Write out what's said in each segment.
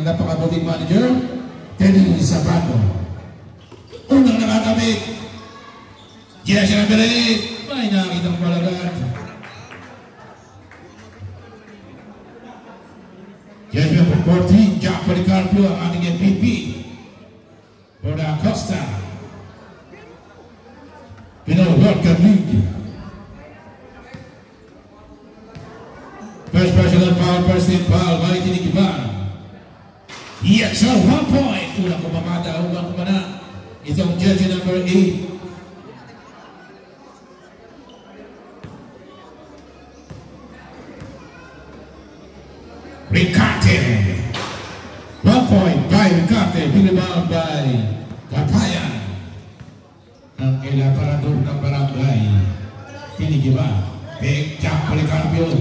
napakabuting manager, Teddy Zapato. Unang nakakamit. Yes, number 8. May nakakitang palagad. Yes, number 14, Jack Policarpio, ang ating MVP. For the Acosta. Pinoy World Cup League. First personal foul, first team foul, balik tinigiban. Yes, sir, 1 point. Unang kumamata, unang kumana. Itong jersey number 8. Ricarte. 1 point by Ricarte. Big rebound by Kapayan. Ang elaparador ng barangay. Tinigiban. Big Jack Policarpio.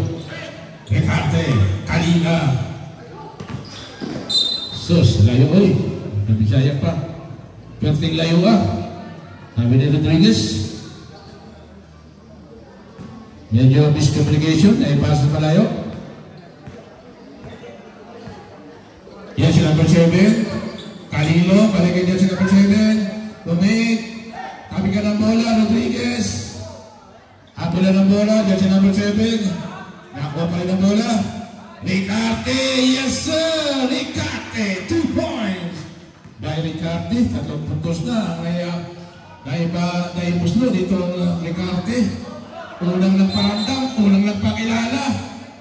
Ricarte. Kalina. Sus, layo oy. Nabisaya pa. Perting layo ka. Sabi ni Rodriguez. Medyo miscommunication. Ay pass na malayo. Yan si number 7. Kalilo. Balikin niya si number 7. Tumig. Tabi ka ng bola. Rodriguez. Habol na ng bola. Yan si number 7. Nakuha pa rin ang bola. Ricarte, yes sir! Ricarte, 2 points! By Ricarte, 3 puntos na. Naibos na dito ang Ricarte. Unang nagparandam, unang nagpakilala.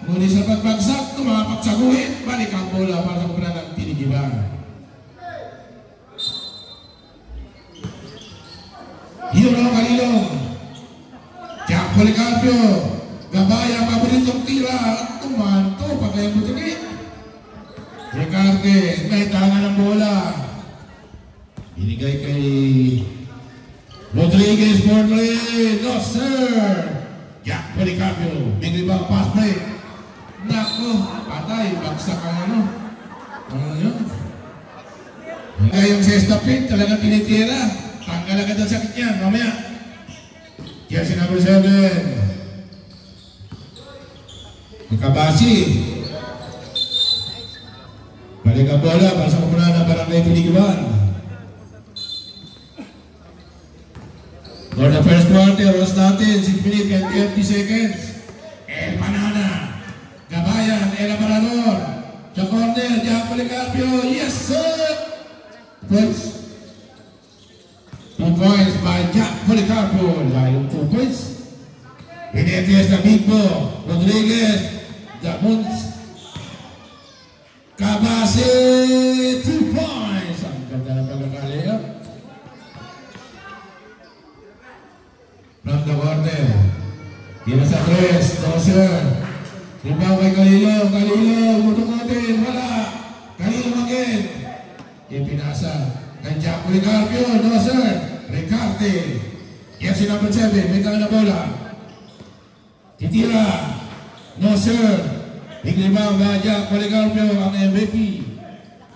Ngunit sa pagbagsak, tumapagsaguhin. Balik ang bola para sa kumuna ng tinigiban. Hero Kalilong. Jack Policarpio. Gabaya, paboritong tira. Tumanto, patay ang butunin. Ricarte, naitangan ng bola. Binigay kay Rodriguez for 3. No, sir. Jack Policarpio. Big rebound, pass break. Nako, patay. Bagsak ang ano. Ano yun? Ngayong sa estapin, talagang tinitira. Tanggal agad ang sakit niya. Mamaya. Jersey number 7. Makabasi. Balik ang bola para sa kumuna ng barangay Tinigiban. For the first quarter, oras natin, 6 minutes and 30 seconds. El Banana. Gabayan, El Amarador. Sa corner, Jack Policarpio. Yes, sir! First. 2 points by Jack Policarpio. Layong 2 points. Pinetias na Bigbo. Rodriguez. Damuns. Kabase. 2 points. Ang ganda ng pagkakalayap. From the corner. Tira sa 3. No, sir. Rebound kay Kalilo. Kalilo. Mutok natin. Wala. Kalilo again. Ipinasa. Kay Jack Policarpio. No, sir. Ricarte. Yes, si number 7. May kaya na bola. Titira. No, sir. Big rebound by Jack Policarpio, ang MVP.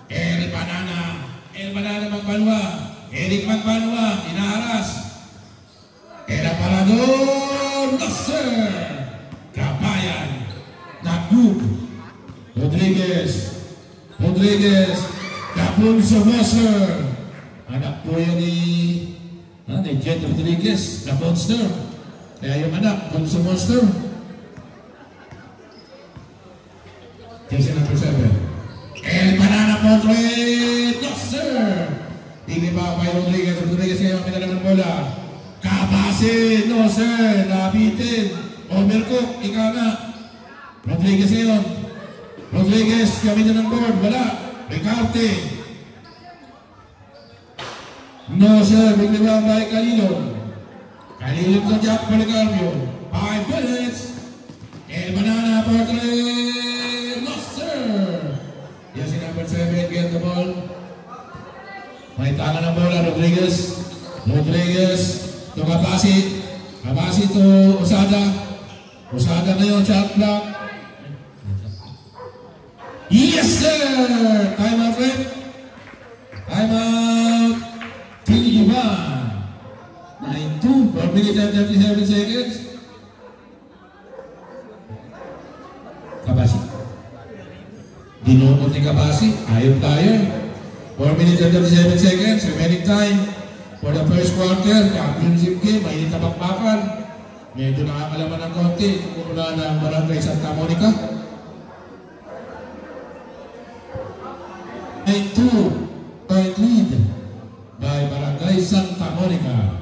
El Banana. El Banana Magbanwa. Eric Magbanwa. Inaharas. El Aparador. No, sir. Kabayan. Nagug. Rodriguez. Rodriguez. Gabunso Monster. Anak po yan ni Jet Rodriguez. The Monster. Kaya yung anak, Bunso Monster. Jersey number 7. El Banana Portrait. No, sir. Tingin ba kay Rodriguez. Rodriguez ngayon, pinala ng bola. Kabase. No, sir. Nabitin. Overcook. Ika na. Rodriguez ngayon. Rodriguez, gamitin ng board. Wala. Ricarte. No, sir. Bigla ba kay Kalilong. Kalilong sa Jack Policarpio. 5 minutes. El Banana Portrait. Yes, si number 7, get the ball. May tangan ng bola, Rodriguez. Rodriguez, to Kabasi. Kabasi to Osada. Osada na yun, shot block. Yes, sir! Time out, rep. Time out. Tinigiban. 9-2, 4 minutes and 37 seconds. Dinukot ni Kabasi. Ayaw tayo. 4 minutes and 37 seconds. Remaining time for the first quarter. Championship game. Mainit na bakbakan. Medyo nakakalaman ng konti. Kumula ng Barangay Santa Monica. 9-2 lead by Barangay Santa Monica.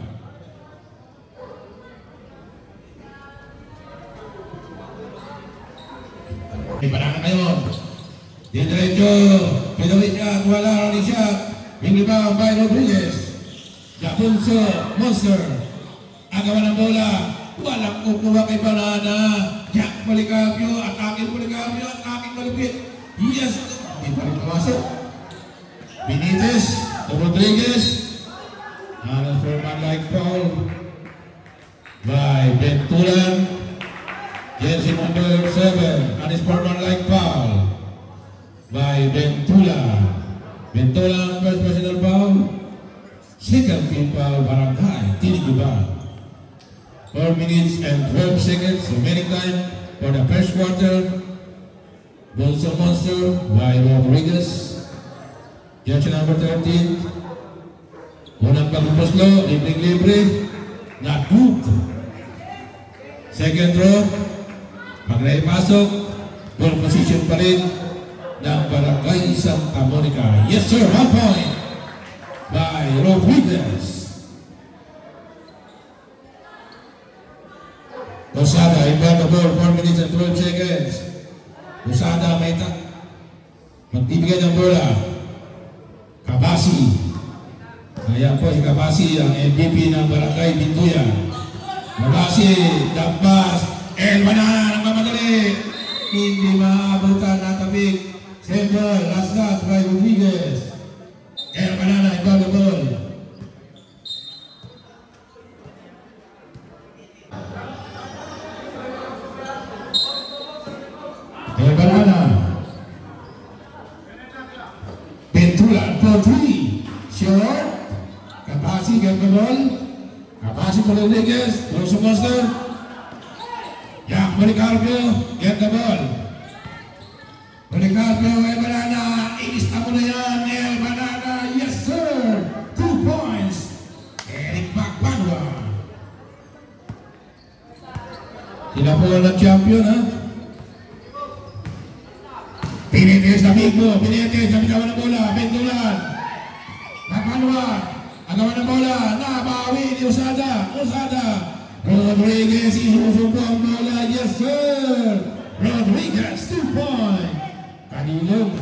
May panangan ngayon. Diretso, pinawin niya, wala rin siya. Yung iba, by Rodriguez. Japunso, Monster. Agawan ng bola. Walang kukuha kay Banana. Jack Policapio, atake Policapio, atake malupit. Yes! Hindi pa rin pumasok. Benitez, Rodriguez. Hannes for man-like foul by Bentulan. Jersey number 7, Hannes for man-like foul by Bentulan. Bentulan, first personal foul. Second team foul, Barangay Tiniguban. 4 minutes and 12 seconds remaining time for the first quarter. Bolso Monster by Rodriguez. Jersey number 13. Unang pagpuslo, libre-libre. Not good. Second row. Pag naipasok, ball position pa rin ng Barangay Santa Monica. Yes sir, 1 point by Rodriguez. Losada, inbound the ball, 4 minutes and 12 seconds. Losada, may magbibigay ng bola. Kabasi. Ayan po si Kabasi, ang MVP ng Barangay Bintuyan. Kabasi, dampas. El Banana, nagmamadali. Hindi maabutan na tabig. Simple, last shot by Rodriguez. El Banana, inbound the ball. El Banana. Bentulan for 3. Short. Kabasi, get the ball. Kabasi for Rodriguez. Bolso Monster. Jack Policapio, get the ball. Policapio, El Banana, iista mo na yan, El Banana, yes sir! 2 points, Eric Magbanwa. Sila po ang champion, ha? Pinitis na Bigbo, pinitis na bitawa ng bola, Bentulan. Magbanwa, agawan ng bola, nabawi ni Usada, Rodriguez, isusumpo ang bola. Yes, sir! Rodriguez, 2 point. Alilog.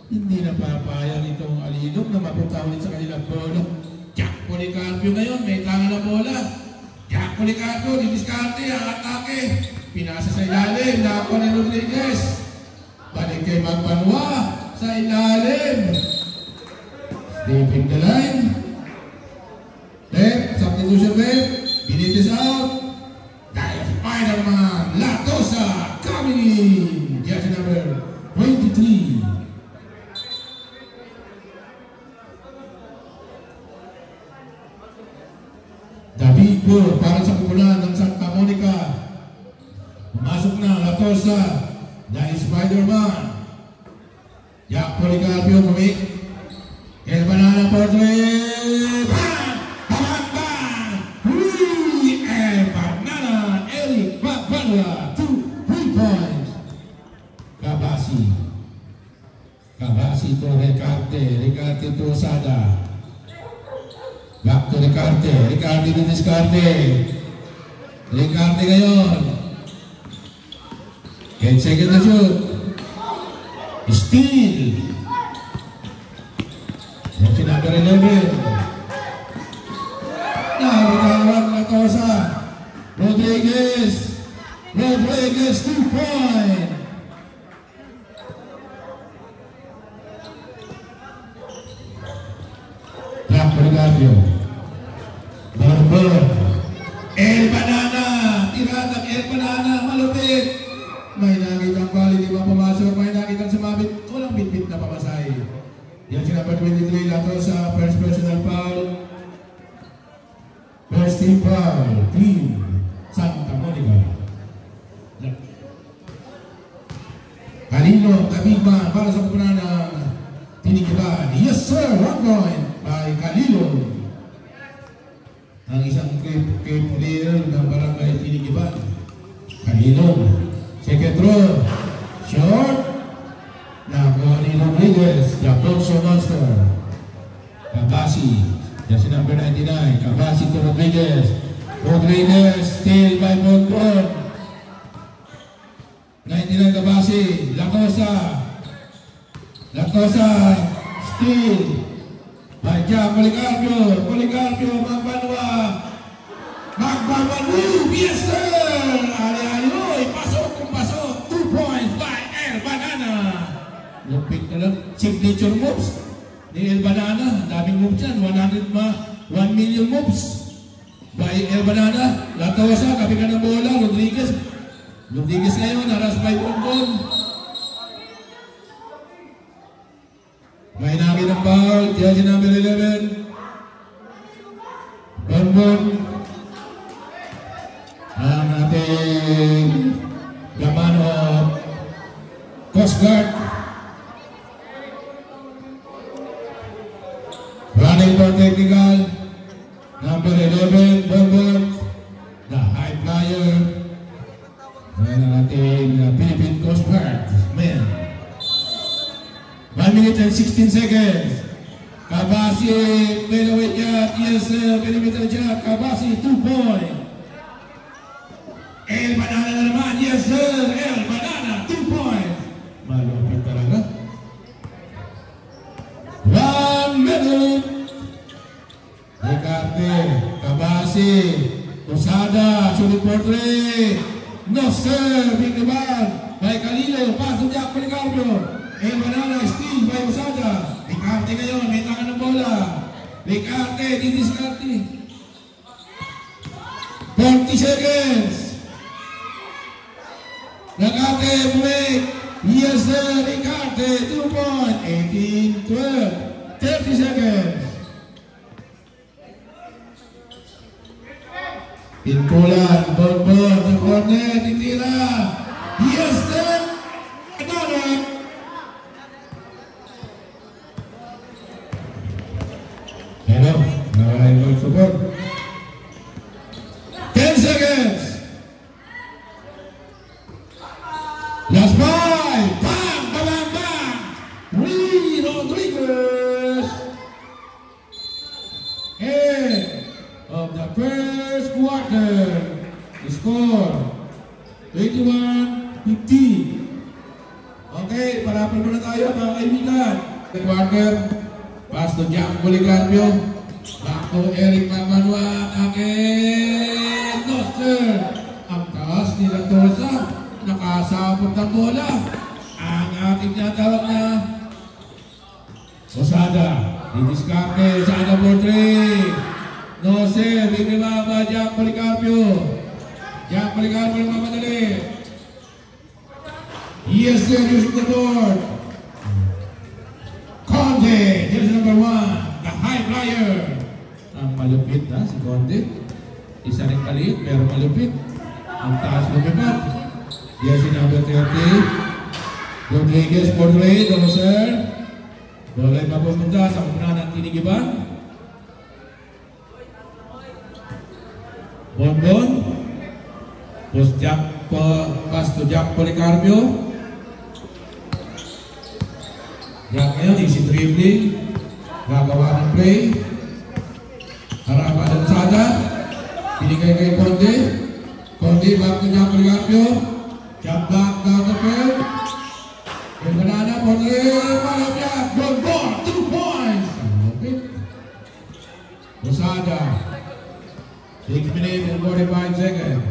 Hindi na papayag itong Alilog na maputawin sa kanilang bola. Jack Policapio ngayon, may tangan na bola. Jack Policapio, didiskarte ang atake. Pinasa sa ilalim, nakuha ni Rodriguez. Balik kay Magbanwa sa ilalim. Slipping the line. Left, substitution left. Benitez out. Dive Spider-Man Latosa coming in. Jersey number 23. David Bo para sa pupulan ng Santa Monica. Pumasok na Latosa. Dive Spider-Man. Jack Policapio kumik. El Banana portrait. Kabasi to Ricarte to Sada. Back to Ricarte didiskarte. Ricarte ngayon. 10 seconds na shoot. Steal. Jersey number 11. Nakabitawag na Tosa. Rodriguez, 2 point. Jack Policapio. Barber. El Banana. Tiratang El Banana. Malupit. May nakitang bali, di ba pumasok? May nakitang sumabit. Walang bitbit na pamasay. Yan si number 23. Latosa. First personal foul. First team foul. Team Santa Monica. Halino, Kabigman, para sa kupunan ng Tinigiban. Yes sir, 1 point by Kalilo. Ang isang player ng barangay Tinigiban. Kalilo. Second throw. Short. Nakuha ni Rodriguez. The Alfonso Monster. Kabasi. Jersey number 99. Kabasi to Rodriguez. Rodriguez still by Bonbon. 99 Kabasi. Lacosa. Lacosa still by Jack Policarpio. Policarpio Magbanwa. Yes sir. Ali-ali. Pasok kung pasok. 2 points by El Banana. Lupit na lang. Signature moves ni El Banana. Daming moves yan. 1 million moves by El Banana. Lacosa. Kapi ka ng bola. Rodriguez ngayon. Naras by Bonbon. May nagin ng foul, jersey number 11. Bonbon. Ang ating gaman of Coast Guard. Running for technical. Number 11, Bonbon. The high flyer. Ang ating Philippine Coast Guard. Man. 1 minute and 16 seconds. Kabasi, fadeaway jab. Yes, perimeter jab. Kabasi, 2 points. El Banana na naman. Yes, sir. El Banana, 2 points. Malupit talaga. 1 minute. Ricarte, Kabasi, Posada, sulit for 3. No, sir. Big rebound by Kalilo. Pass to Jack Policarpio. El Banana, steal by Posada. Ricarte ngayon, may tangan ng bola. Ricarte, didiskarte. 40 seconds. Ricarte, break. Yes sir, Ricarte, 2 points. 18, 12, 30 seconds. Pintulan, Bonbon, the corner, titira. Yes sir, Banana. Hello, nawala yung support. 10 seconds. Last 5. Bang, bang, bang. Rodriguez. End of the first quarter. The score 21-15. Okay, parapal muna tayo mga kaibigan. The quarter. Pass to Jack Policarpio. Back to Eric Magbanwa. Again. No, sir. Ang taas ni Lacosa. Nakasapot ng bola. Ang ating tinatawag na Posada. Didiskarte. Posada for 3. No, sir. Bigla ba Jack Policarpio. Jack Policarpio ng mamadali. Yes, sir. Using the board. Conde, here's number 1, the high flyer. Ang malupit na si Conde. Isa rin maliit, pero malupit. Ang taas lumipat. Here's number 30. Rodriguez for 3, no sir. Boleh mapupunta sa kupunan ng Tinigiban. Bonbon. Pass to Jack Policarpio. Jack ngayon, easy dribbling. Gagawa ng play. Harapan ng Sada. Binigay kay Conde. Conde back to Jack Policarpio. Jump back down the field. El Banana for 3. Malapit. Bonbon. 2 points. Posada. 6 minutes and 45 seconds.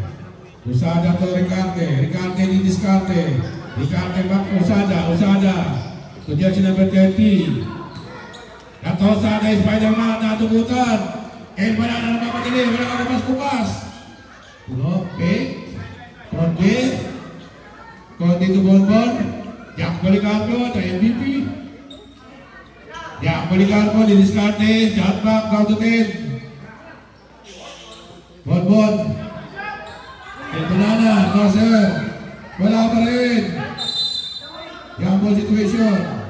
Posada to Ricarte. Ricarte didiskarte. Ricarte back to Posada. Posada. To jersey number 30. Lacosa na Spider-Man natubutan. El Banana na mamadali. Wala ka bukas-bukas. Puno. Pick. Conde. Conde to Bonbon. Jack Policarpio. Ito MVP. Jack Policarpio. Didiskarte. Jump back. Down to 10. Bonbon. El Banana. No sir. Wala pa rin. Gamble situation.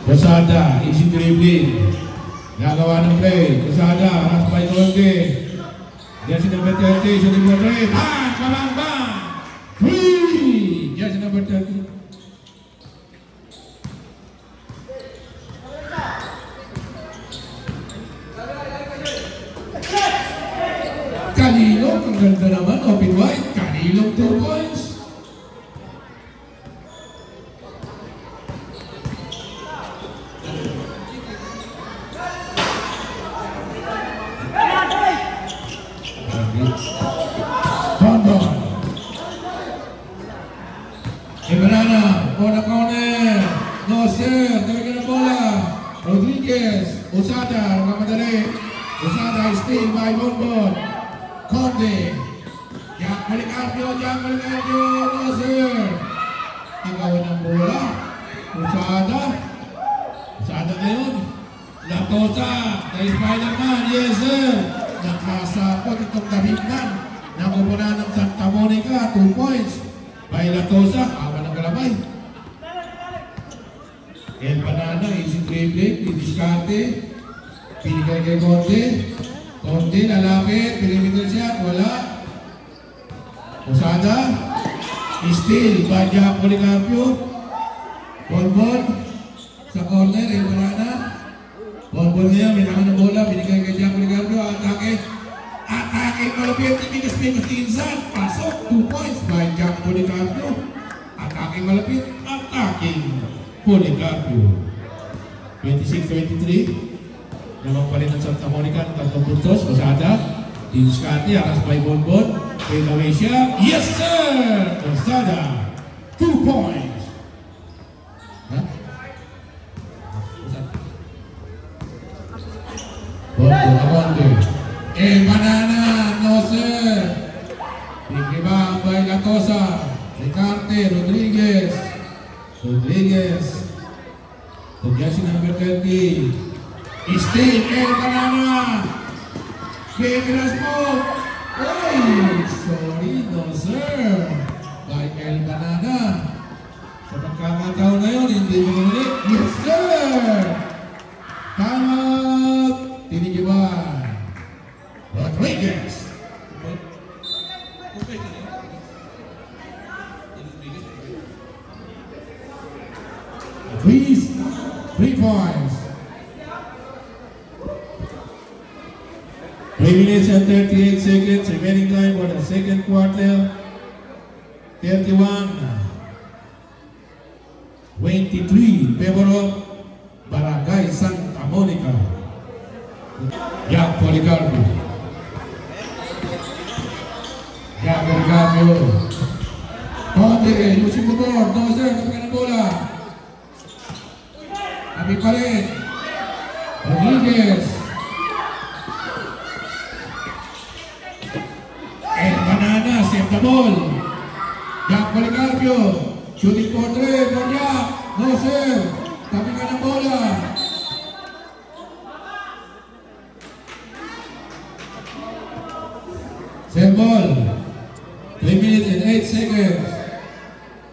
Quesada, easy dribbling. Nagawa ng play. Quesada, has by Conde. Jersey number 30, shooting for 3. Bang! Bang! Bang! 3! Jersey number 30. Kalilong, ang ganda naman. Open wide. Kalilong 2 points. Ibarana, bola corner, no sir, talaga ng bola, Rodriguez, Usada, nagmamadali, Usada is still by Bonbon, Conde, Jack Policarpio, no sir, agawan ng bola, Usada ngayon, Latosa, the Spider-Man, yes sir, nakasapot itong Davidman, nakupunan ng Santa Monica, 2 points, by Latosa, awan ng galabay. El Banana, easy dribbling, didiskarte, pinigay kay Conde, Conde, lalapit, perimeter siya, wala. Usada, steal, by Jack Policarpio, Bonbon, sa corner, El Banana, Bonbon niya, may naman ng bola, pinigay kay Jack Policarpio, atake, malapit, tigas Tinsan, pasok, 2 points by Jack Policarpio. Atake malapit, Policarpio. 26-23. Naman pa rin ang Santa Monica, 3 puntos. Usada, Tinskati, aras by Bonbon. Fade away siya. Yes sir! Usada, 2 points. Bonbon, Amonde. Banana, no sir. Bigibang by Latosa, Ricarte, Rodriguez, the jersey number 30, still El Banana, Gabriel Smoke, sorry, no sir, by El Banana. Sa pagkakataon na yun, hindi mo ulit, yes sir, time out, Tinigiban, Rodriguez. 3 points. 3 minutes and 38 seconds remaining time for the second quarter. 31-23 favor of Barangay Santa Monica. Jack Policarpio. Conde using the board. No sir, kapag ng bola. Abi pa rin. Rodriguez. El Banana, save the ball. Jack Policarpio. Shooting for 3 for Jack. No sir, kapag ng bola. Save ball. 3 minutes and 8 seconds.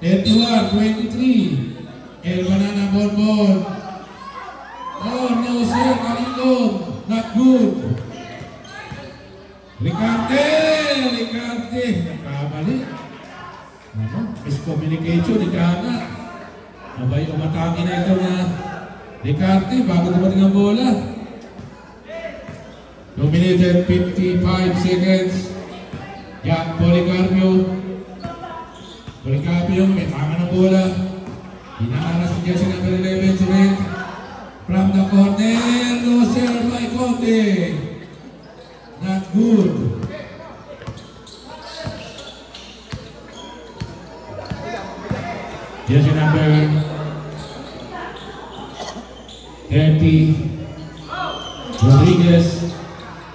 31-23. El Banana Bonbon. Oh no sir, Kalindong. Not good. Ricarte. Nakamali. Miscommunication, Ricarte. Abay, umatake na ito na Ricarte bago dumating ang bola. 2 minutes and 55 seconds. Jack Policarpio. Policarpio, may tama ng bola. Hinaharas ang jersey number 11, Surit. From the corner, no sir, by Conde. Not good. Jersey number 30, Rodriguez.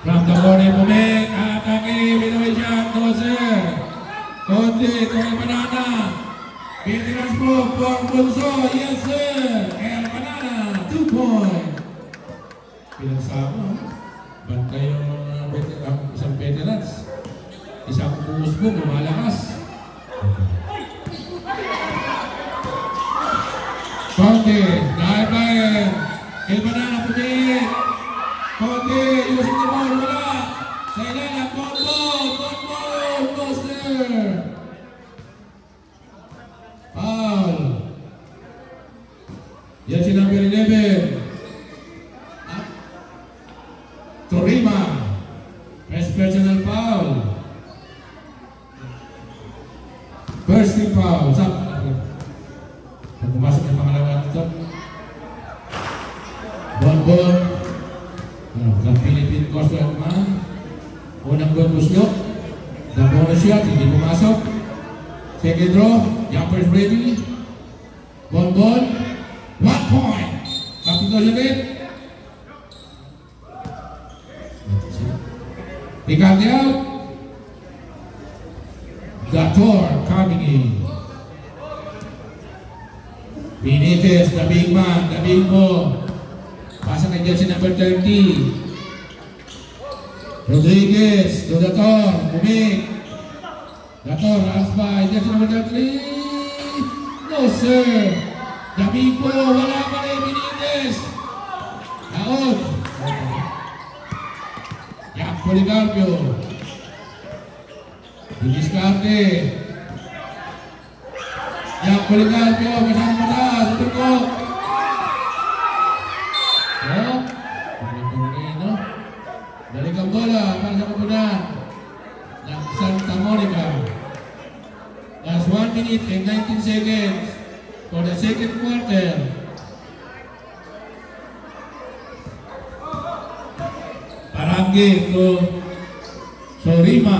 From the corner, Pumek. Atake, binaway siya, no sir. Conde, Banana. Veterans po, for Bunso, yes sir. El Banana, 2 point. Pinasama, bantay yung isang veterans. Isang buhos po, lumalakas. Conte, dive, El Banana puti. Conte, using the ball, wala. Sa ilalim, combo, Buster. Foul. Yan si number 11. Torima. First personal foul. First team foul. Pag pumasok yung pangalawa dito. Bon. Sa Philippine Coast Guard man. Unang bon buslok. Dapo na siya, hindi pumasok. Second draw. Jumpers ready. Bon. 1 point. Kapito ulit. Pick-up out. Gator coming in. Benitez, the big man, the big ball. Pasa kay jersey number 30. Rodriguez, to Gator, bumig. Gator, runs by jersey number 33. No sir. The big ball, wala pa rin Benitez. Out. Yang Policarpio. Didiskarte. Yang Policarpio, masyadong mataas. Ito ko. Balik ang bola para sa kapunan ng Santa Monica. Last 1 minute and 19 seconds for the second quarter. Parangge to Sorima.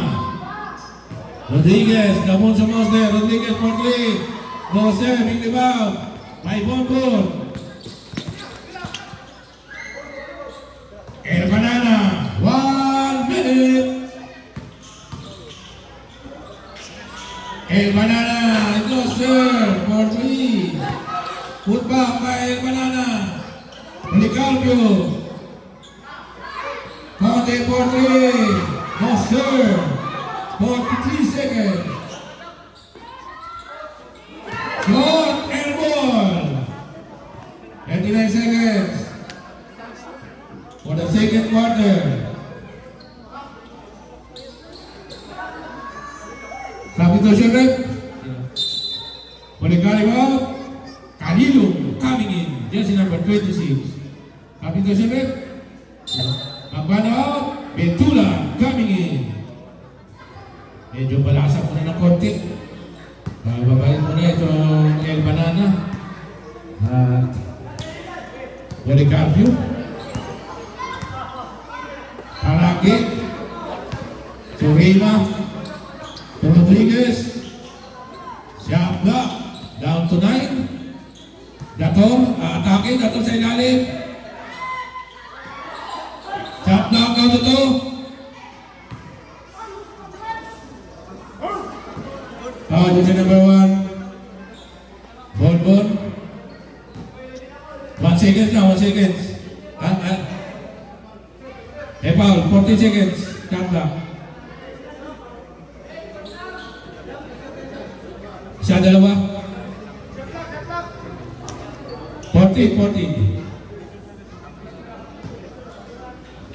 Rodriguez, Gamon sa Monster. Rodriguez for 3. Monster, big rebound. May Bonbon. El Banana, 1 minute. El Banana, Monster for 3. Put back by El Banana. Policarpio. Conte for 3. Monster. 43 seconds. Short air ball. 29 seconds. For the second quarter. Substitution rep. Policarpio. Kalilum coming in. Jersey number 26. Substitution rep. Magbana out. Betula coming in. Medyo balasa muna ng konti. Babayin muna itong El Banana. At Policarpio. Parangge. Sorima. Rodriguez. Shot block. Down to 9. Gator. Atake. Gator sa ilalim. Shot block down to 2. Jersey number 1. Bon. 1 second na, 1 second. Paul, 40 seconds. Cut back. Isa, dalawa. 40.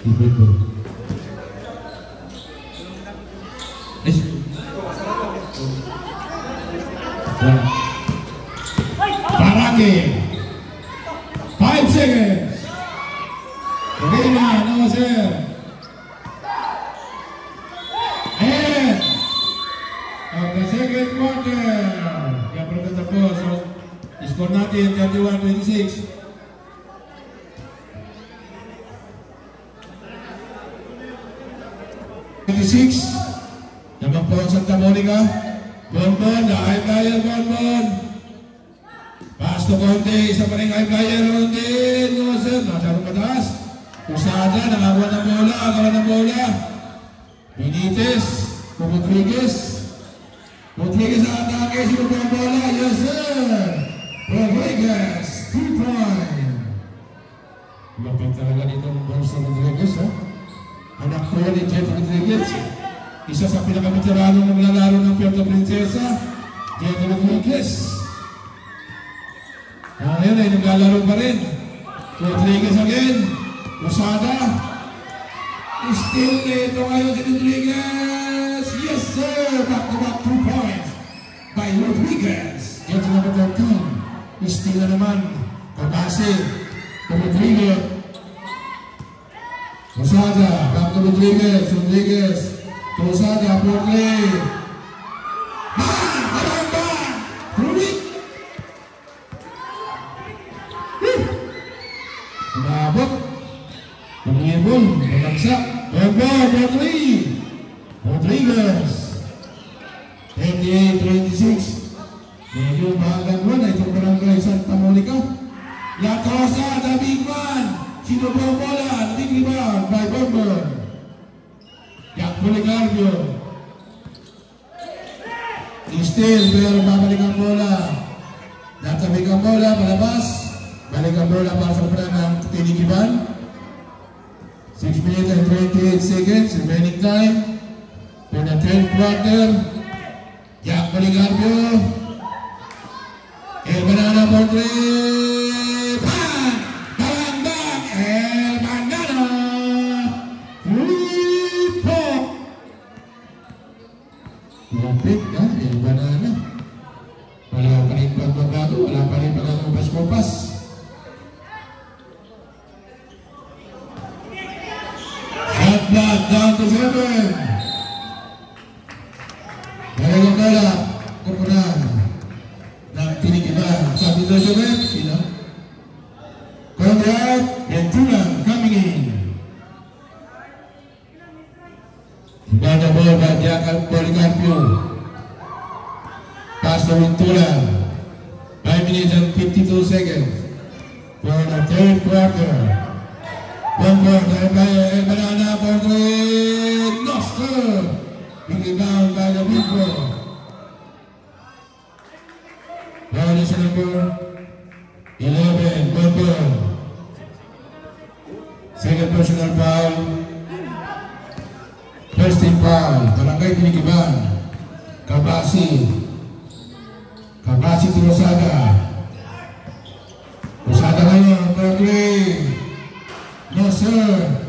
Ibu. Parangge. 5 seconds. Rima, no sir. And of the second quarter. Yang belum tertapos. So, skor natin 31-26. Naman po ang Santa Monica. Bon, the high flyer, Bon. Pass to Conte, isa pa rin high flyer din. No sir, masyadong mataas. Usada, nakakuha ng bola. Benitez, Rodriguez ang atake. atake, sino po ang bola? Yes, sir! Rodriguez, 2 point. Lapit talaga dito ang Bonso Rodriguez, ha? Anak ko ni Jeff Rodriguez. Isa sa pinakaveterano ng lalaro ng Puerto Princesa, Jeff Rodriguez. Ngayon ay naglalaro pa rin. Rodriguez again. Usada. Still nito ngayon si Rodriguez. Yes, sir! Back-to-back 2 points by Rodriguez. Get number 13. Still na naman. Kabase. Rodriguez. Usada. Back to Rodriguez. Rodriguez. Usada. Portley. Bang! Bang! Bang! Rudy. Umabot. Pangibol. Malagsak. Portley. Rodriguez. 28-26. Medyo bahagang one ay itong barangay Santa Monica. La Cosa, the big man. Sino po ang bola? Big rebound by Bomber. Jack Policarpio. Still, pero babalik ang bola. Natabig ang bola, palabas. Balik ang bola para sa pera ng Tinigiban. 6 minutes and 28 seconds remaining time for the third quarter. Jack Policarpio. El Banana Portrait. Bang! Bang! Bang! El Banana. 3 point. Lupit na, El Banana. Wala pa rin pagbabago, wala pa rin pagkakupas-kupas. Shot block down to 7. Kaya bola, kupunan. Tinigiban, sabi doon siya rin, sino? Conrad Ventura coming in. Ibada bola by Jack Policarpio. Pass to Ventura. 5 minutes and 52 seconds for the third quarter. One more time by El Banana Portrait. Nostra. Big rebound by the big ball. Foul is number 11, Bomber. Second personal foul. First team foul, Barangay Tinigiban. Kabasi to Rosada. Rosada ngayon, Berkeley. No sir.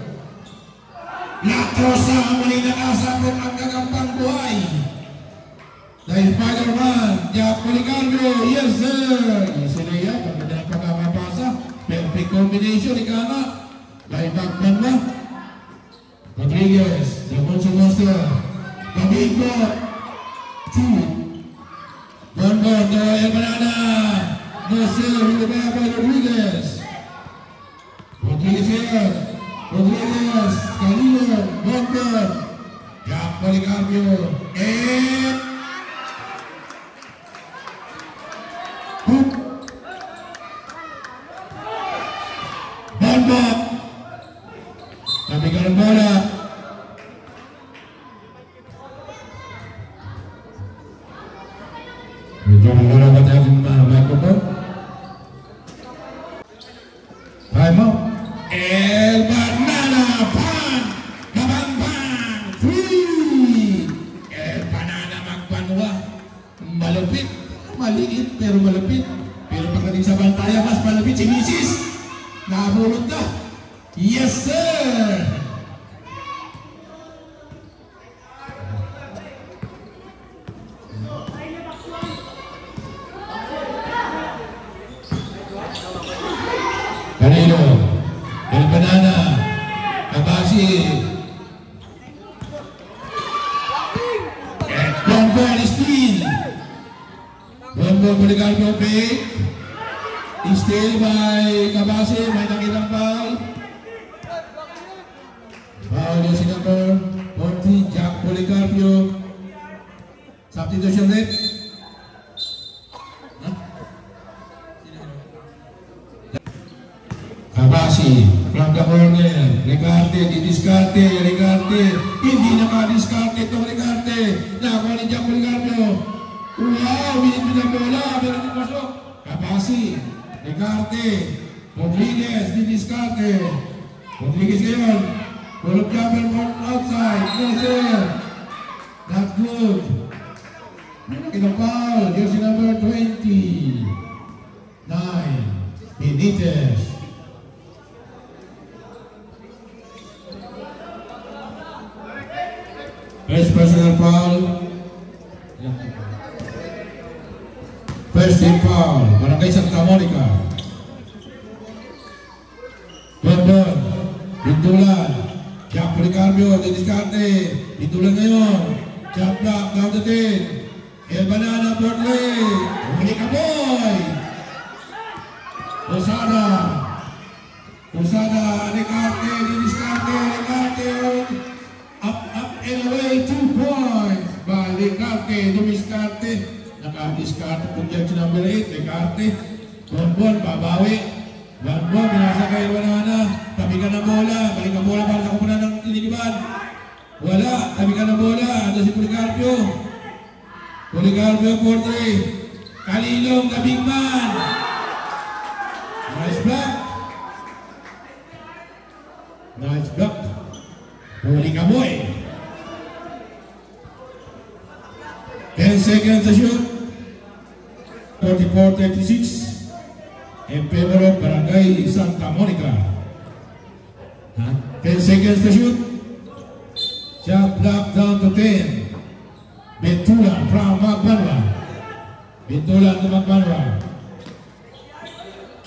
Latrosa muli nakasabot ang kagampang buhay. Dahil Spider-Man, Jack Policarpio, yes sir! Sila yan, maganda ang pagkamapasa. Perfect combination, ikana. Dahil backman ba? Rodriguez, Ramonso Monster. Domingo. 2. One more, El Banana. No sir, Hilabaya by Rodriguez. Rodriguez here. Rodriguez, Calilo, Bomber. Jack Policarpio. And Bomber. Nabigan ang bola. Medyo magalabat ang microphone. Time out. El Banana Pan. Bang bang. 3. El Banana magpanwa. Malupit. Maliit pero malupit. Pero pagdating sa bantaya, mas malapit si Mrs. Nabulot na. Yes, sir! Canelo, El Banana, Kabasi. Bombo and steal. Bombo Policarpio fake. Steal by Kabasi, may nakitang foul. Foul yung si number 40, Jack Policarpio. Substitution rate. Kabasi, from the corner. Ricarte, didiskarte, Ricarte. Hindi na ma-diskarte itong Ricarte. Nakuha ni Jack Policarpio. Wow, binibig ang bola. Meron din pasok. Kabasi. Recarte. Rodriguez. Didiscarte. Rodriguez ngayon. Pull-up jumper from outside. No sir. Not good. In a foul. Jersey number 29. Benitez. First personal foul. First team foul. Barangay Santa Monica. Bonbon. Pintulan. Jack Policarpio. Didiscarte. Pintulan ngayon. Jump block. Down the 10. El Banana Portley. Umuli ka boy. Posada. Posada. Recarte. Didiscarte. Recarte. Up and away. 2 points. By Recarte. Dumiscarte. Naka-discarte po dyan si number 8. Recarte. Bonbon. Babawi. Bonbon. Binasa kay El Banana. Tabi ka ng bola. Balik ang bola para sa kupunan ng tinigiban. Wala. Tabi ka ng bola. Ando si Policarpio. Policarpio Portre. Kalilong, the big man. Nice block. Nice block. Huli ka boy. 10 seconds to shoot. 44-36. In favor of Barangay Santa Monica. 10 seconds to shoot. Shot block down to 10. Bentulan from Magbanwa. Bentulan to Magbanwa.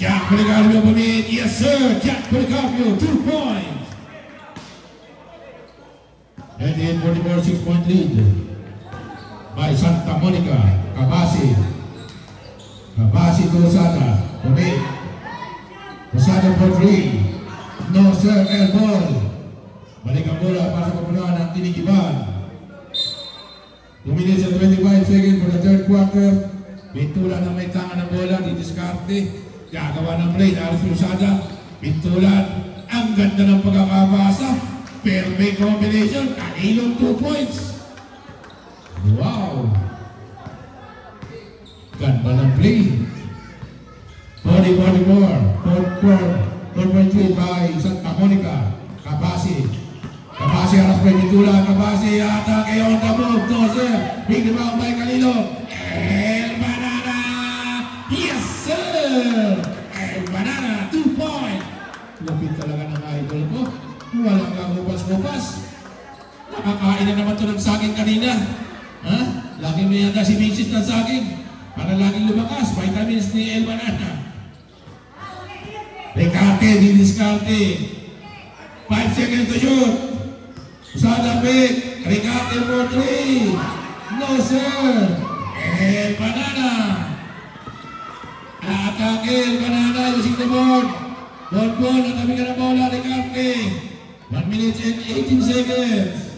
Jack Policarpio pumit. Yes sir, Jack Policarpio, 2 points. 38-44, 6-point lead by Santa Monica. Kabasi. Kabasi to Osada. Pumit. Osada for 3. No sir, air ball. Balik ang bola para sa kapunan ng tinigiban. 2 minutes and 25 seconds for the third quarter. Pintulan ng may tangan ng bola, didiscarte. Gagawa ng play, Aris Rosada. Pintulan, ang ganda ng pagkakabasa. Perfect combination, Kanilong 2 points. Wow! Ganda ng play. 40-44, 4.3 by Santa Monica. Kabasi. Kabasi harus by Pintulan. Kabasi atake on the move. No sir. Big rebound by Kalilong. El Banana. Yes sir. El Banana. 2 points. Lapit talaga ng idol ko. Walang kagupas-gupas. Nakakain na naman ito ng saging kanina. Ha? Laging may handa si Mrs. ng saging. Para laging lumakas. Vitamins ni El Banana. Recarte. Didiscarte. 5 seconds to shoot. Usada pick. Recarte for 3. No sir. El Banana. Atake El Banana using the board. Bonbon. Natabi ka na bola. Recarte. 1 minute and 18 seconds.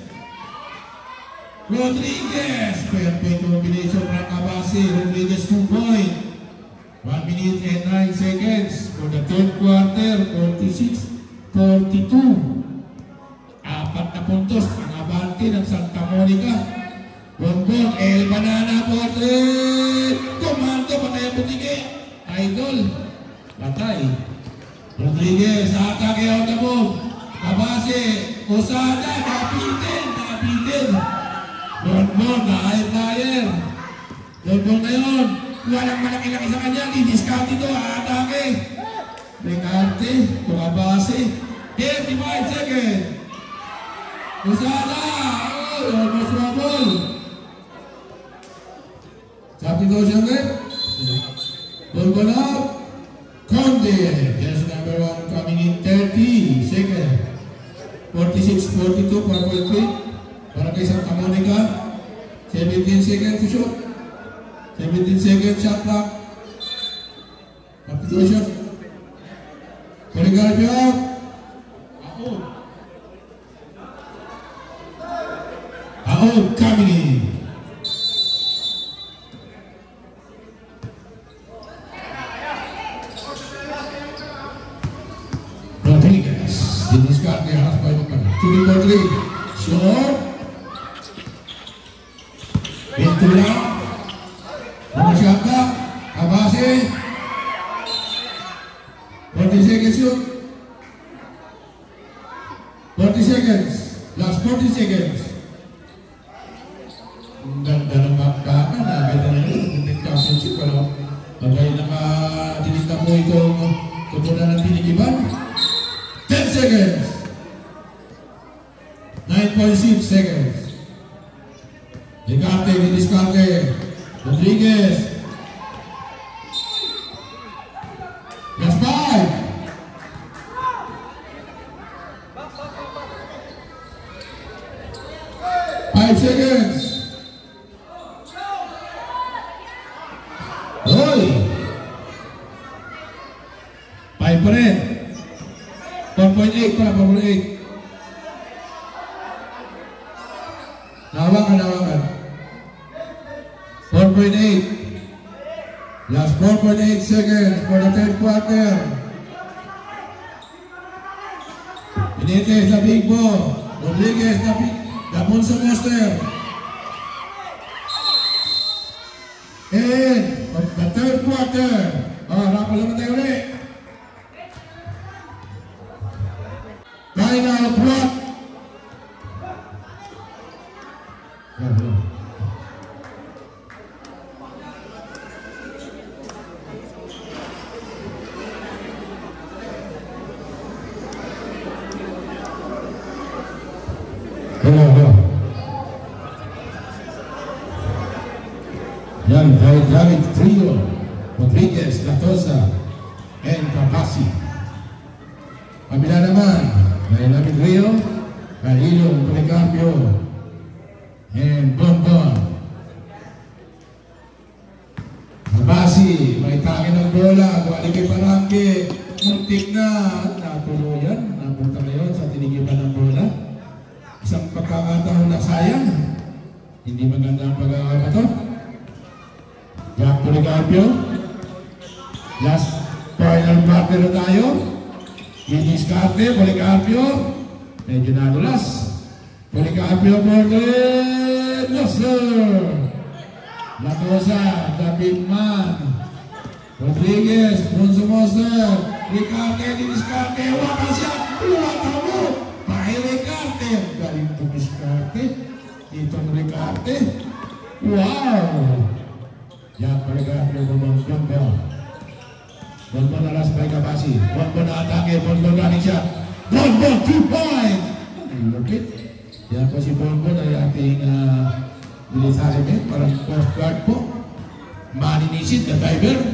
Rodriguez. Perfect combination from Kabasi. Rodriguez 2 points. 1 minute and 9 seconds for the third quarter. 46-42. 4 na puntos ang abante ng Santa Monica. Bonbon, El Banana Portrait. Komando, patay ang butike. Idol, patay. Rodriguez, atake on the move. Kabase, Osada, napitin. Bonbon, na-high-flyer. Bonbon ngayon, walang malaki-laki sa kanya. Didiscount ito, atake. Recarte, Kabase. 35 seconds. Usada! Oh, almost trouble. Substitution left. Bonbon up. Conde. Yes, number 1 coming in 30 seconds. 46-42, 4.3. Para kay Santa Monica. 17 seconds to shoot. 17 seconds shot clock. Substitution. Policarpio up. Out coming in. Rodriguez. Didiscarte the half by Makan. 2-3. Short. Pintulan. 40 seconds yun. 40 seconds. Last 40 seconds. Ang ganda ng bakbakan. Ganda na yun. Hindi championship. Pagay nakadinig na po itong kupunan ng tinigiban. 10 seconds. 9.6 seconds. Ricarte, Discarte. Rodriguez. Last 5. 5 seconds. Hoy! 5 pa rin. 4.8 pa, 4.8. Nahawakan. 4.8. Last 4.8 seconds for the third quarter. Benitez na big ball. Rodriguez na big. Dapunso Monster. And the third quarter. Rapal naman tayo ulit. Final quarter. Yan, David Trio, Rodriguez, Latosa, and Capasi. Kabila naman, David Trio, Carrillo, Policarpio, and Bonbon. Capasi, may tangin ng bola, balik kay Parangke, muntik na, natuloy yan, napunta ngayon sa tinigiban ng bola. Isang pagkakataon na sayang, hindi maganda ang pag-aawal ito. Jack Policarpio. Last final partner na tayo. Discarte, Policarpio. Medyo nadulas. Policarpio for the Monster. Latosa, the big man. Rodriguez, Bonzo Monster. Ricarte, Discarte. Wakas siya. Luwata mo. Pahay Ricarte. Galing to Discarte. Itong Ricarte. Wow! Yan, Policarpio ng Bonbon. Bonbon na last by Capasi. Bonbon na atake. Bonbon running shot. Bonbon, 2 points! Lupit. Yan po si Bonbon ay ating militarime. Parang coast guard po. Maninisid, the diver.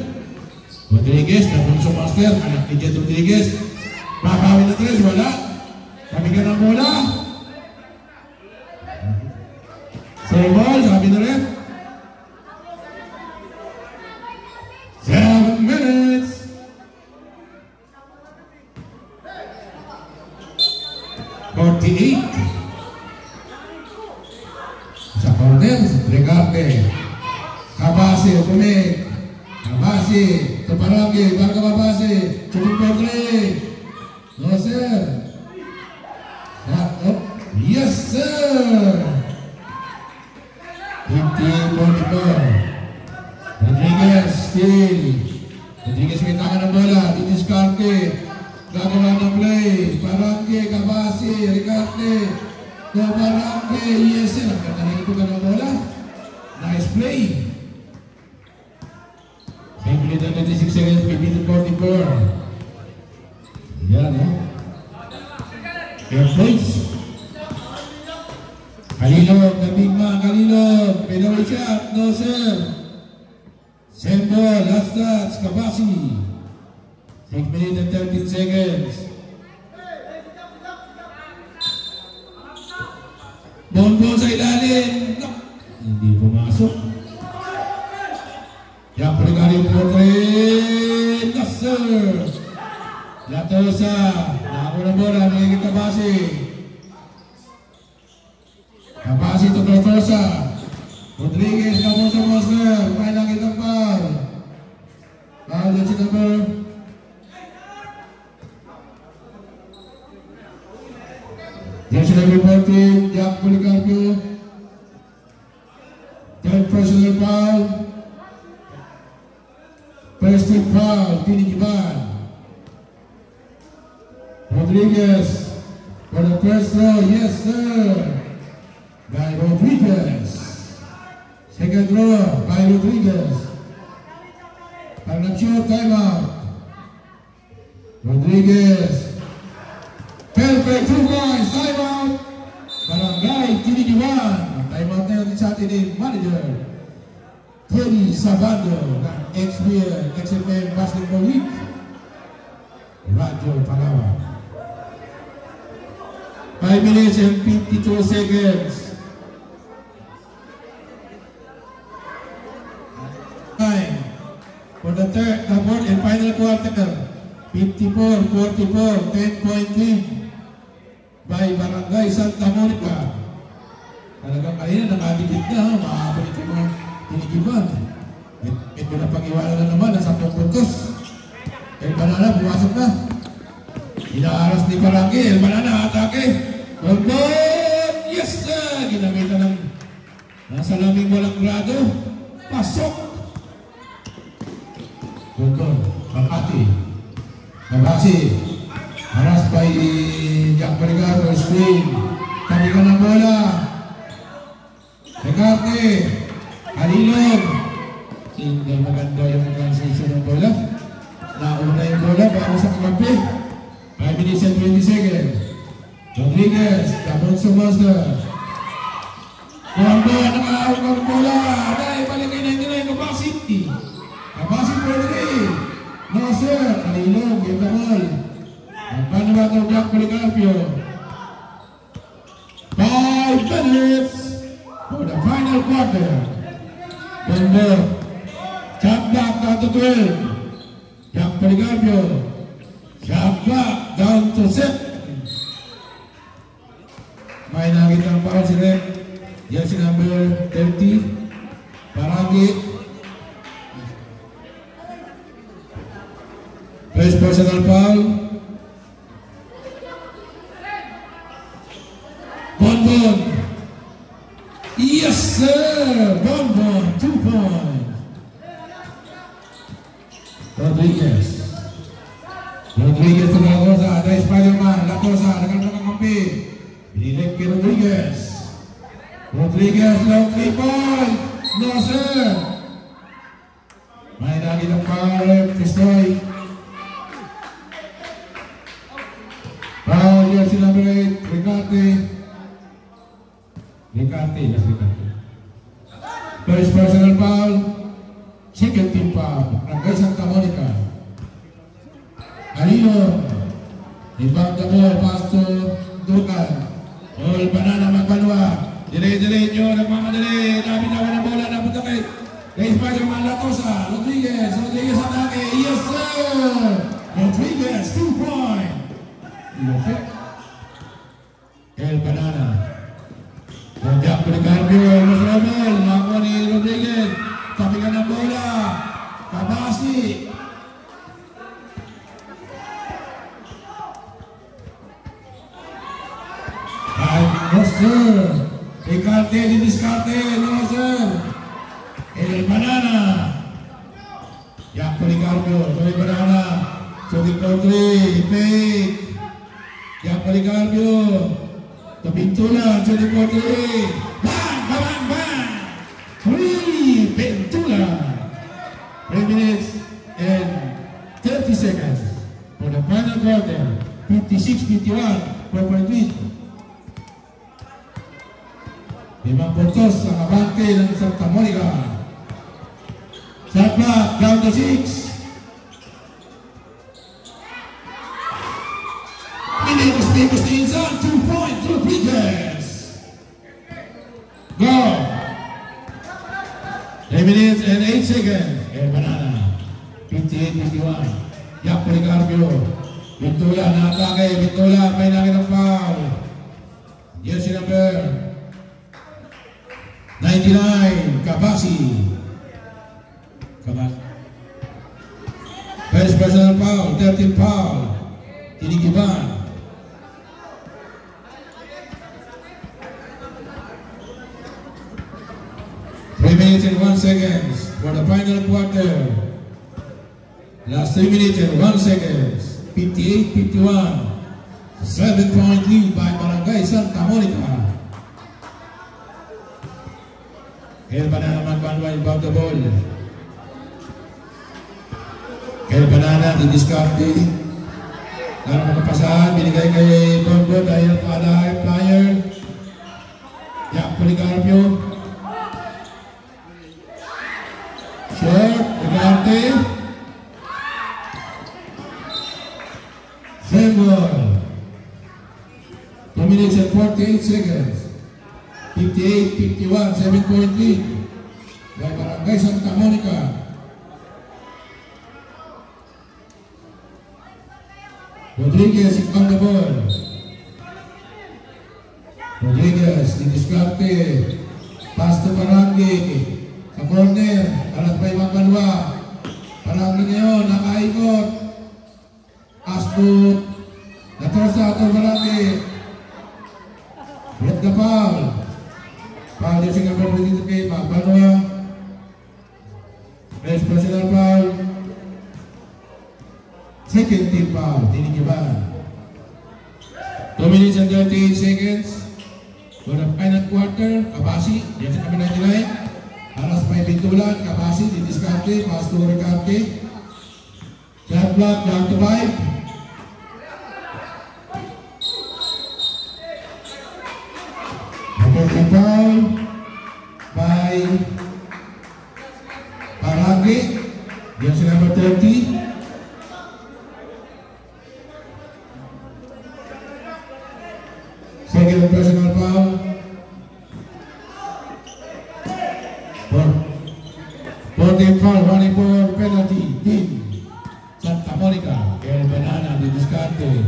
Rodriguez, the Bonzo Monster. Anak ni Jet Rodriguez. Papawin na 3, wala. Kamigan ng bola. Same ball, sabi na rin. 7 minutes. 48. Sa corner, Ricarte. Capasi, Pumig. Capasi, Tuparangke, Barca Capasi. Chupin for 3. No, sir. Shot up. Yes, sir. 50-44. Rodriguez, still. Rodriguez may taka ng bola. Discarte. Gagawa ng play. Parangke, Capasi, Ricarte. Parangke, yes sir. Ang ganda na ito ka ng bola. Nice play. 5 minutes and 26 seconds. 50-44. Yan, ha? Air points. Kalilog, the big man, Kalilog. Pinaway shot. No, sir. Same ball, last touch, Capasi. 6 minutes and 13 seconds. Bonbon sa ilalim. No. Hindi pumasok. Yan, Policarpio for 3. No, sir. Latosa. Nakakuha ng bola, nagiging Capasi. Capasi to Latosa. Rodriguez, Bonzo Monster. May nakitang foul. Foul dyan si number. Dyan si number 14, Jack Policarpio. Third personal foul. First team foul, tinigiban. Rodriguez for the first throw. Yes, sir. By Rodriguez. Second throw by Rodriguez. Pag nag-shoot, timeout. Rodriguez. Perfect 2 points. Timeout. Barangay Tinigiban. Timeout na yun sa atin ni manager Teddy Sabando ng XFL Basketball League. Radyo Palawan. 5 minutes and 52 seconds. Time for the fourth and final quarter. 54-44, 10-point lead by Barangay Santa Monica. Talagang kanina nakadikit na, makakabalik yung mga Tinigiban. Medyo na pag-iwala na naman, nasa 10 puntos. El Banana, pumasok na. Inaaras ni Barangay, El Banana, atake. Goldon! Yes, sir! Ginamitan ng nasa laming walang grado. Pasok! Goldon, Makati. Nabasi. Haras by Jack Barigado, screen. Tabi ka ng bola. Regarte. Halilog. Hindi maganda yung transition ng bola. Nauna yung bola bago sa kakampi. 5 minutes and 20 seconds. Rodriguez, Dabonso Monster. Kuwando, nakahawag ng bola. Dahil balik kayo 99, Kabasi. Kabasi pwede. No sir, Halilog, give the ball. Ang panabato Jack Policarpio. 5 minutes for the final quarter. Denver, shot back down to 12. Jack Policarpio, shot back down to 7. May nakita ang parang si Rep. Jersey number 30. Paragi. First personal foul. Bonbon. Yes sir. Bonbon. 2 points. Rodriguez. Rodriguez to Lacosa. Ada Spider-Man. Lacosa. Dengan kampi. Pinilip kay Rodriguez. Rodriguez long 3 points. No sir. May lagi ng foul. Pistoy. Foul jersey number 8. Ricarte. First personal foul. Second team foul. Barangay Santa Monica. Alino. Ibang the ball. Pass to Dukan. All Banana Magbanwa. Delay nyo. Nagmamadali. Namin ng bola. Napunta kay Spider-Man Lacosa. Rodriguez atake. Yes sir. Rodriguez 2 points. El Banana. Jack Policarpio. Mas Rebel. Nakuha ni Rodriguez. Tabi ka ng bola. Kabasi. No sir. Ricarte di discarte. No sir. El Banana. Jack Policarpio. El Banana. Shooting for 3. Fake. Jack Policarpio. Pintula. Shooting for 3. Bang. 3. Pintula. 3 minutes and 30 seconds for the final quarter. 56-51. 4.3. 5 puntos ang abante ng Santa Monica. Shot clock down to 6. Minutes inside 2 points to Rodriguez. Go. 3 minutes and 8 seconds. El Banana. 58-51. Jack Policarpio. Bintula na atake. Bintula may nakita ng foul. Jersey number 99, Kabasi. First personal foul, 13 foul. Tinigiban. Minutes and 1 seconds for the final quarter. Last 3 minutes and 1 seconds. 58-51. 7-point lead by Barangay Santa Monica. El Banana mag-one inbound the ball. El Banana didiskarte. Lalo makapasahan, binigay kay Bongo dahil high flyer. Jack Policarpio. Short, Egarte. Same ball. 2 minutes and 48 seconds. 58-51, 7-point lead by Barangay Santa Monica. Rodriguez is on the ball. Rodriguez, didiskarte. Pass to Barangay. Sa corner, alas pa ibang balwa. Barangay ngayon, nakaikot. Astut. Natrosa ato Barangay. Hit the foul. Foul yung Singapore dito kay Magbanwa. First personal foul. Second team foul. Tinigiban. 2 minutes and 38 seconds. For the final quarter. Kabasi. Yan sa kami 99. Alas may bintulan. Kabasi. Didiskarte. Pass to Recarte. Shot block down to 5. Foul by Barangay. Jersey number 30. Second personal foul. For team foul, running for penalty. Team Santa Monica. El Banana didiskarte.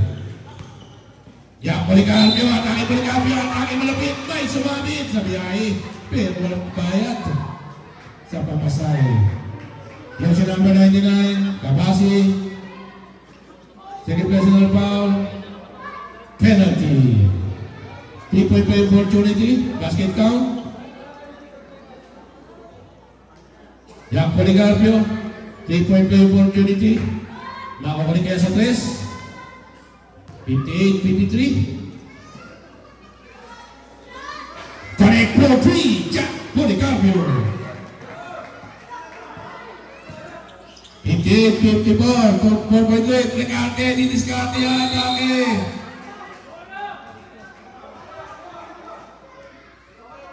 Jack Policarpio, atake Policarpio, atake malapit, may sumabit sa biyahe, pero walang bayad sa pamasahe. Jersey number 99, Kabasi. Second personal foul, penalty. 3-point play opportunity, basket count. Jack Policarpio, 3-point play opportunity. Makakunin kaya sa 3. 58-53. Connect pro 3, Jack Policarpio. 58-54, 4.8, Recarte, didiskarte yan lagi.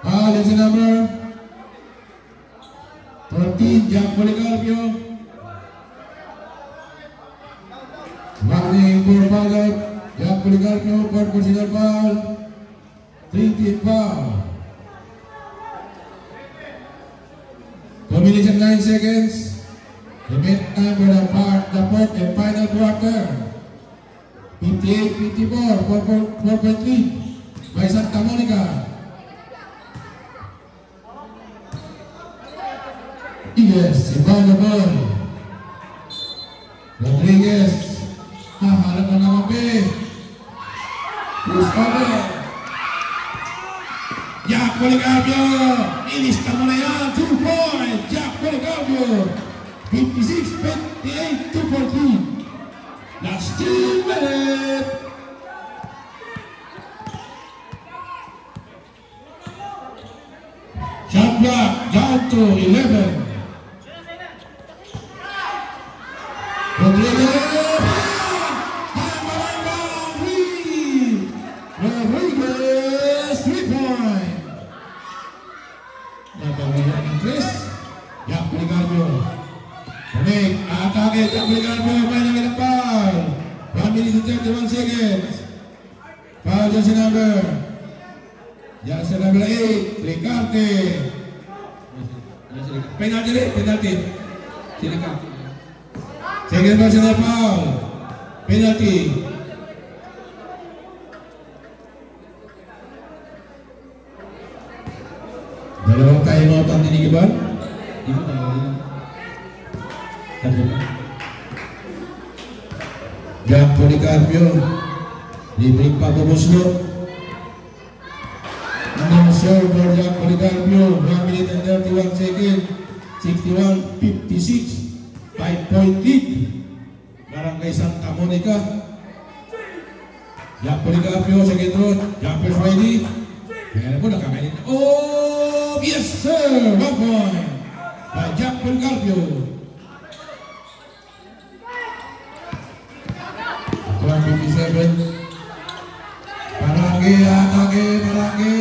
Foul is the number 14, Jack Policarpio. Running for foul out. Jack Policarpio, 4 personal foul, 3-team foul. 2 minutes and 9 seconds. The time for the fourth and final quarter. 58-54, 4-point lead by Santa Monica. Eagles, inbound the ball. Rodriguez. Harap na naman pe. Push over. Jack Policarpio. Ilista mo na yan. 2 points. Jack Policarpio. 56-58, 2-14. Last 2 minutes. Shot block down to 11. Rodriguez. Atake Jack Policarpio, main yang depan. 1 minute and 31 seconds. Foul jersey number 8, Recarte. Penalty. Silakan. Second personal foul. Penalty. Dalawang time out ang tinigiban. Jack Policarpio libreng pagbumuslo. No serve for Jack Policarpio. 1 minute and 31 seconds. 61-56. 5-point lead Barangay Santa Monica. Jack Policarpio, second round. Jumper Friday. Meron po, nakakainin. Oh, yes sir! 1 point by Jack Policarpio. 157. Parangge, atake, Parangge.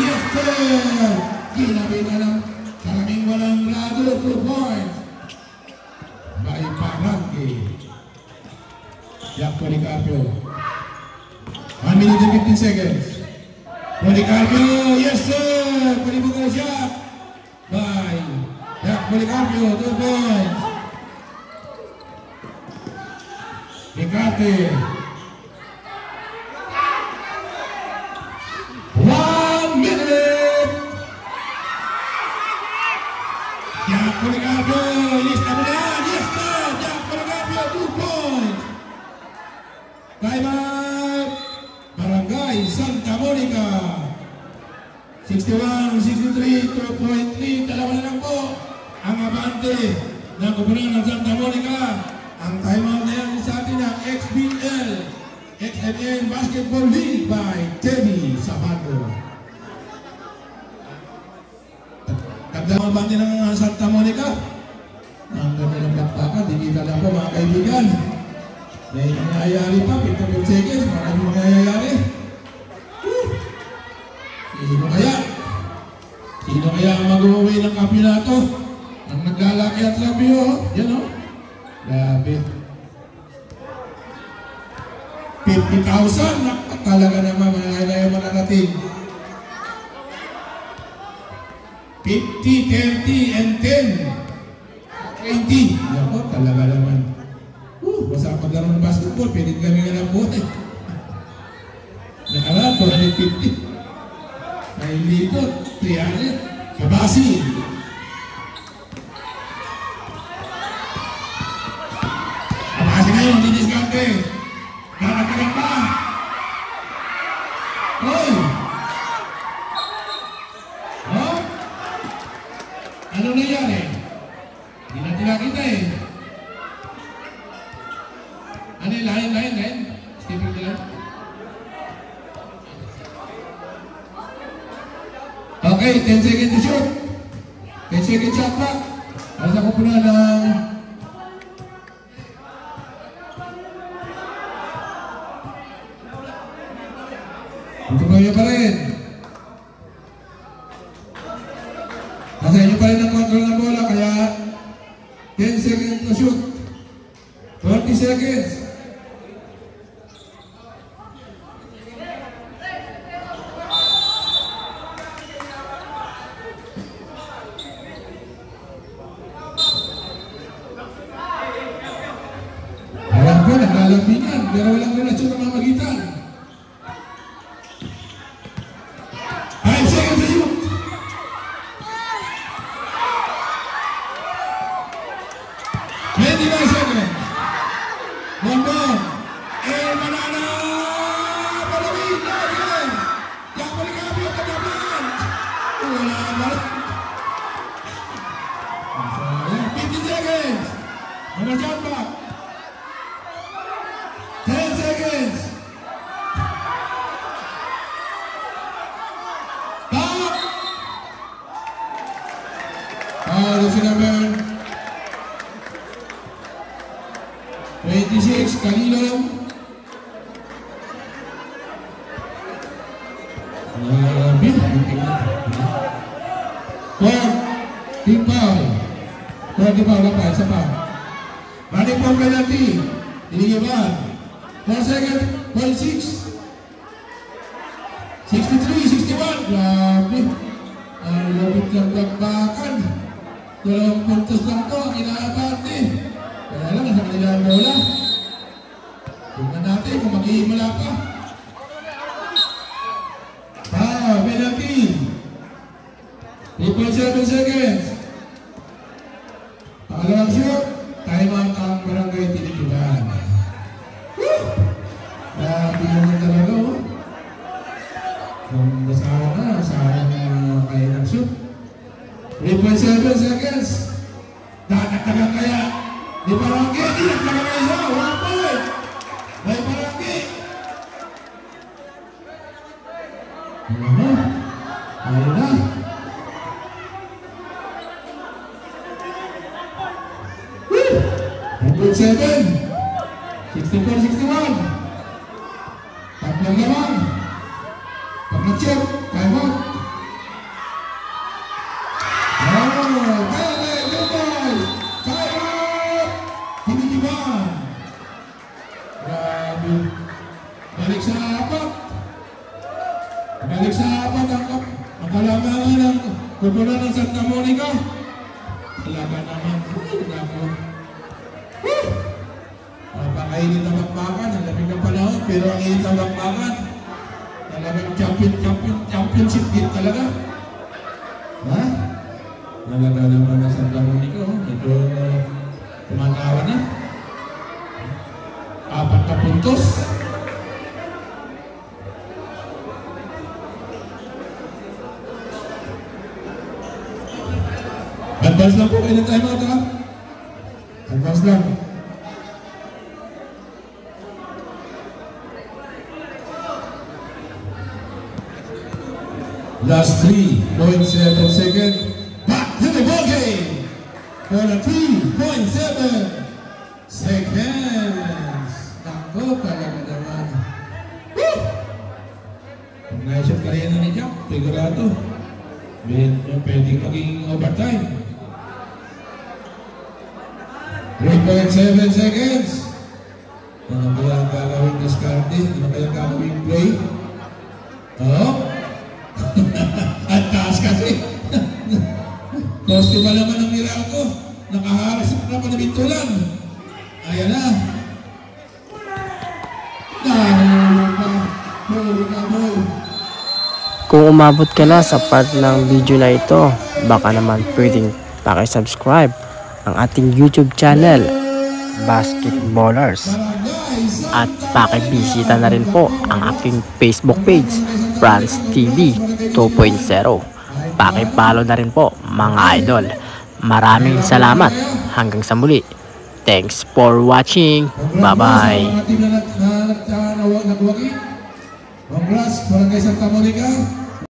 Yes sir! Ginabi na lang. Salaming walang lado. 2 points by Parangge. Jack Policarpio. 1 minute and 15 seconds. Policarpio, yes sir! Panibugan siya by Jack Policarpio, 2 points. Ricarte. 1 minute. Jack Policarpio, inis na mo na yan. Yes sir! Jack Policarpio, 2 points. Time out. Barangay Santa Monica. 61-63, 2-point lead. Dalawa na lang po ang abante ng Kupunan ng Santa Monica. Ang timeout na yan sa atin ng XBL XNN Basketball League by Teddy Sabato. Tagdang ang abante ng Santa Monica. Ang ganda ng bakbakan, di kita lang po mga kaibigan. Dahil nangyayari pa, 15 seconds, maraming mangyayari. Sino kaya ang mag-uwi ng kampyonato? Ang naglalaki at labyo, yan o. Grabe. 50,000, talaga naman mga mananating. 50, 30, and 10. 20. Yan po, talaga naman. Basta paglaro ng basketball, pwede kami nga lang po eh. Nakaraan, 450. Ay dito, 300. Kabasi. Kabasi ngayon, didiskante. Nakakalang pa. Hoy! Oh? Ano nangyari? Hindi natin nakita eh. Ano yung lain? Stephen nila? Okay, 10 seconds to shoot. 10 seconds shot back. Para sa Kupunan ng Kupunan pa rin. Nasa inyo pa rin ang control ng bola, kaya 10 seconds to shoot. 20 seconds. Naglalambingan, pero walang relasyon na mamagitan. 5 seconds to shoot. Seconds. One more. Manana. Palawin. Again. Jack Policarpio pagkaban. Wala ba? 15 seconds. Mga shot back. 10 seconds. Back. Lucy number 26, Canilo. Team foul. Team foul apa? Isa pa. Running for penalty. Inigiban. 4 seconds. 0.6. 63, 61. Grabe. Ang lupit ng bakbakan. 2 puntos lang to. Inaabante. Kaya lang, nasa kanila ang bola. Tingnan natin kung mag-iimala pa. Penalty. 3.7 seconds. Pangalawang shoot. Time out ang Barangay Tinigiban. Grabe naman talaga, oh. Kung sana kaya ng shoot. 3.7 seconds. Dadagdagan kaya ni Barangay. Dinagdagan kaya siya. 1 point. May Barangay. Ayun na. Woo! 107. 64-61. Tatlong naman. Pag na-check, time out. Oh, dali, good boy. Time out. Tinigiban. Grabe. Balik sa apat. Balik sa apat ang kalamangan ng kupunan ng Santa Monica. Talaga naman. Nako. Napakainit ang bakbakan. Ang lamig ng panahon. Pero ang init ang bakbakan. Talagang championship game talaga. Ha? Talaga naman ang Santa Monica. Ito tumatawa na. 4 na puntos. Advance lang po kayo ng time out, ha? Advance lang. Last 3.7 seconds. Back to the ball game for the 3.7 seconds. Nako, talaga naman. Woo! Pag naisip ka rin na ni Jack, sigurado. Pwedeng maging overtime. 3.7 seconds. Ano ba ang gagawin discarte? Ano ba yung gagawin play? Oh? At taas kasi. Koste pa naman ang Miraco. Nakaharas na pa na bintulan. Ayan na. Huli ka, boy. Kung umabot ka na sa part ng video na ito, baka naman pwedeng pakisubscribe ang ating YouTube channel, Basketballers. At pakibisita na rin po ang aking Facebook page, France TV 2.0. Pakipollow na rin po mga idol. Maraming salamat. Hanggang sa muli. Thanks for watching. Bye-bye. Congrats, Barangay Santa Monica.